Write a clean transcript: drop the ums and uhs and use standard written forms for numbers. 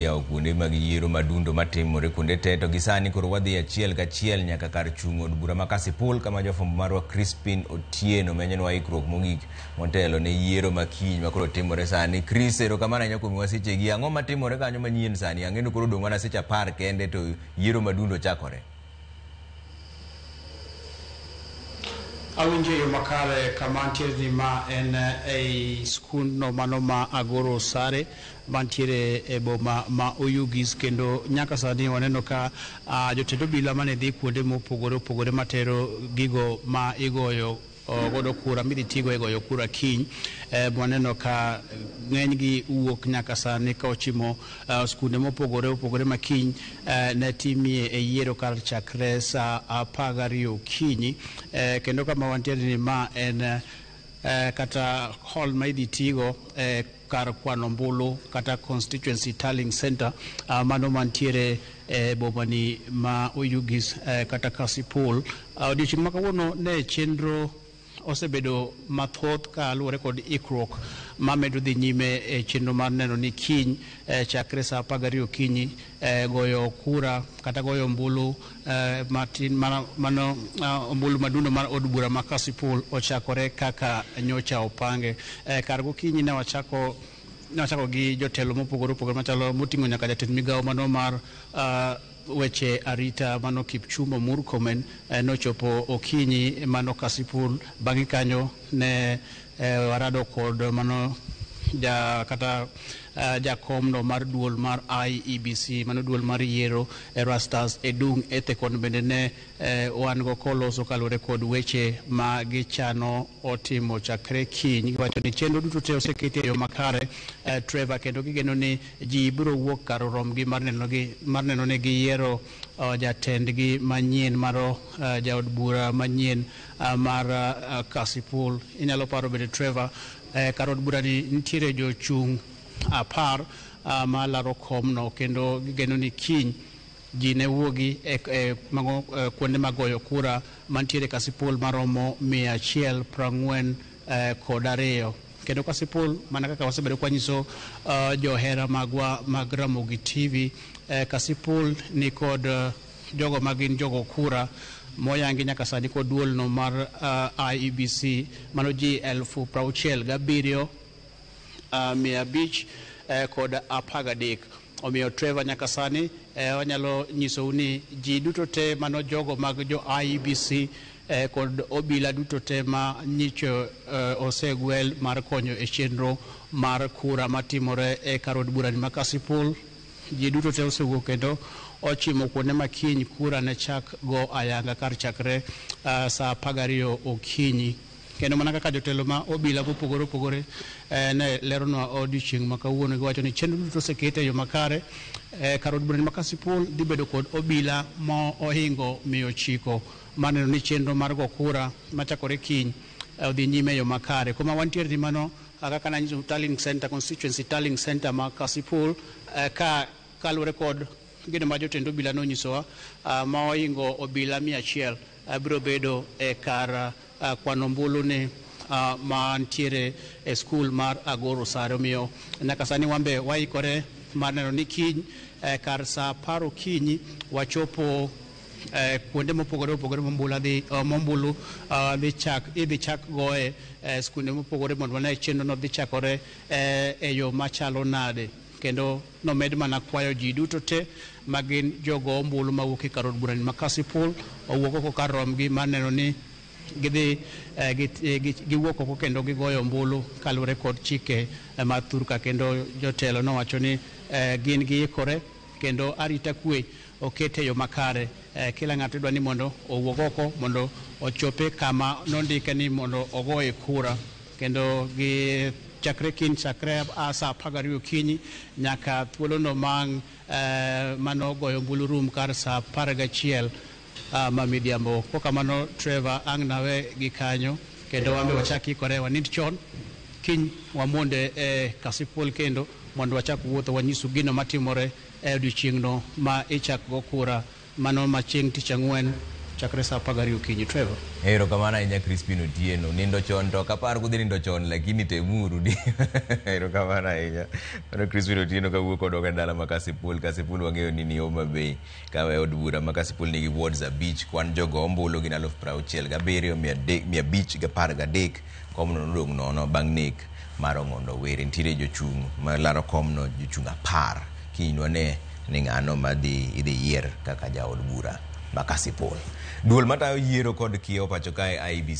ya kuonde mag yiero madundo matimore kuonde te to gisani koro wadhi achiel kachiel nyaka kar chung' od bura ma Kasipul kama jofwambo marwa Crispin Otieno menyenwa ikruok mogik motelo ne yiero makiny makoro timore sani. Chris, erokamano ahinya kuom wasichegi. Ang'o matimore kanyo manyien sani? Ang'eno koro dong' mana seche 10 kende to yiero madundo chakore. Awinjo yo makare kama antiere ma en e skul no mano ma Agoro Sare mantiere e boma ma Oyugis, kendo nyaka sani waneno ka jotend obila mane dhi kuonde mopogore opogore matero gigo ma igoyo godo kura midhi tigo e goyo kura kiny. Waneno ka ng'eny gi wuok nyaka sani ka ochimo skunde mopogore opogore ma kiny ne timie e yiero kar chakre sa 12 kinyi, kendo kama wantiere ni ma en kata hall ma idhi tigo kar kwano ombulu kata constituency tallying center mano mantiere bomani ma Oyugis kata Kasipul. Odiochieng' ma kawuono ne chenro osebedo mathoth ka luwore kod ikruok mamedo dhi nyime e chenro mar neno ni kiny chakre sa 12 kinyi goyo kura kata goyo ombulu matin mano ombulu madundo mar od bura ma Kasipul ochakore kaka nyocha opange. Kar gokinyi ne wachako gi jotelo mopogore opogore machalo moting'o nyaka jatend migawo mano mar weche arita mano Kipchumba Murkomen nochopo okinyi mano Kasipul. Bang'e kanyo ne warado kod mano jakomno mar duol mar IEBC mano duol mar yiero Erastus Edung Ethekon bende ne wan go koloso kalore kod weche ma gichano otimo chakre kiny. Giwacho ni chenro duto te oseketi e yo makare Trevor, kendo gigeno ni ji biro wuok kar romgi mar neno ni giyiero jatendgi manyien maro jaod bura manyien mar Kasipul. Inyalo paro bende Trevor, kar od bura ni nitiere jochung' 10 ma laro komno, kendo gigeno ni kiny ji ne wuogi kuonde magoyo kura mantiere Kasipul maromo 142. Kendo Kasipul, mana kaka wasebedo kwa nyiso johera magwa mag Ramogi TV, Kasipul ni kod jogo magin jogo kura moyangi nyaka sani kod duol no mar IEBC mano ji 67,500 kod 13. Omiyo Trevor, nyaka sani wanyalo nyisou ni ji duto te mano jogo mag jo IEBC kod obila duto te ma nyicho osegwel mar konyo e chenro mar kura matimore e kar od bura ma Kasipul. Ji duto te osewuok kendo ochimo kuonde makiny kura ne chak go ayanga kar chakre sa 12 okinyi. Kendo mana kaka jotelo ma obila mopogore opogore ne leronwa odiochieng' ma kawuono, giwacho ni chenro duto osekete e yo makare. Kar od bura ma Kasipul dhi bedo kod obila ma ohingo 900 maneno ni chenro mar go kura machakore kiny odhi nyime e yo makare. Kuma wantiere ni mano kaka nanyiso tallying center, constituency tallying center ma Kasipul, kaluwore kod gino ma jotend obila nonyisowa, ma ohingo obila 100 biro bedo e kar kwano ombulu ni mantiere e skul mar Agoro Sare. Omiyo nyaka sani wambe waikore mar neno ni kiny kar sa 10 okinyi wachopo kuonde mopogore opogore mombulu idhi chak goe skunde mopogore mondo wane chenro no dhi chakore e yo machalo nade. Kendo nomed mana kwayo ji duto te magin jogo ombulu mawuok e kar od bura ma Kasipul owuok oko kar romgi mar neno ni giwuok oko kendo gigoyo ombulu kaluwore kod chike mar thurka. Kendo jotelo nowacho ni gin giikore kendo arita kwe okete yo makare. Kila ng'ato dwa ni mondo owuok oko mondo ochope kama nondike ni mondo ogoye kura, kendo chakre kiny chakre sa 12 kinyi nyaka thuolo no mano goyo ombulu rum kar sa 11 ma midhiambo. Kokamano Trevor, ang' nawe gi kanyo, kendo wambe wachak ikore wanind chon kiny wamonde e Kasipul kendo mondo wachak wuotho wanyisu gino matimore e odiochieng' no ma ichak go kura mano ma chieng' tich ang'wen chakre sa 10 okinyi. Trevor. Erokamano ahinya Crispin Otieno. Nindo chon to kapar kudhi nindo chon lakini temuru di. Erokamano ahinya. Mano Crispin Otieno kawuok kodok e dala ma Kasipul. Kasipul wang'eyo ni Homa Bay. Kawe od bura ma Kasipul nigi wards abich. Kwan jogo ombulu gin 67,513. Komno nodong' nono bang' nek mar Ong'ondo Were. Nitiere jochung' ma laro komno jochung' 10. Kinywane ni ng'ano madhi idhi yier kaka jaod bura ma Kasipul. Duol matayo yiero kod kiewo pacho kae IEBC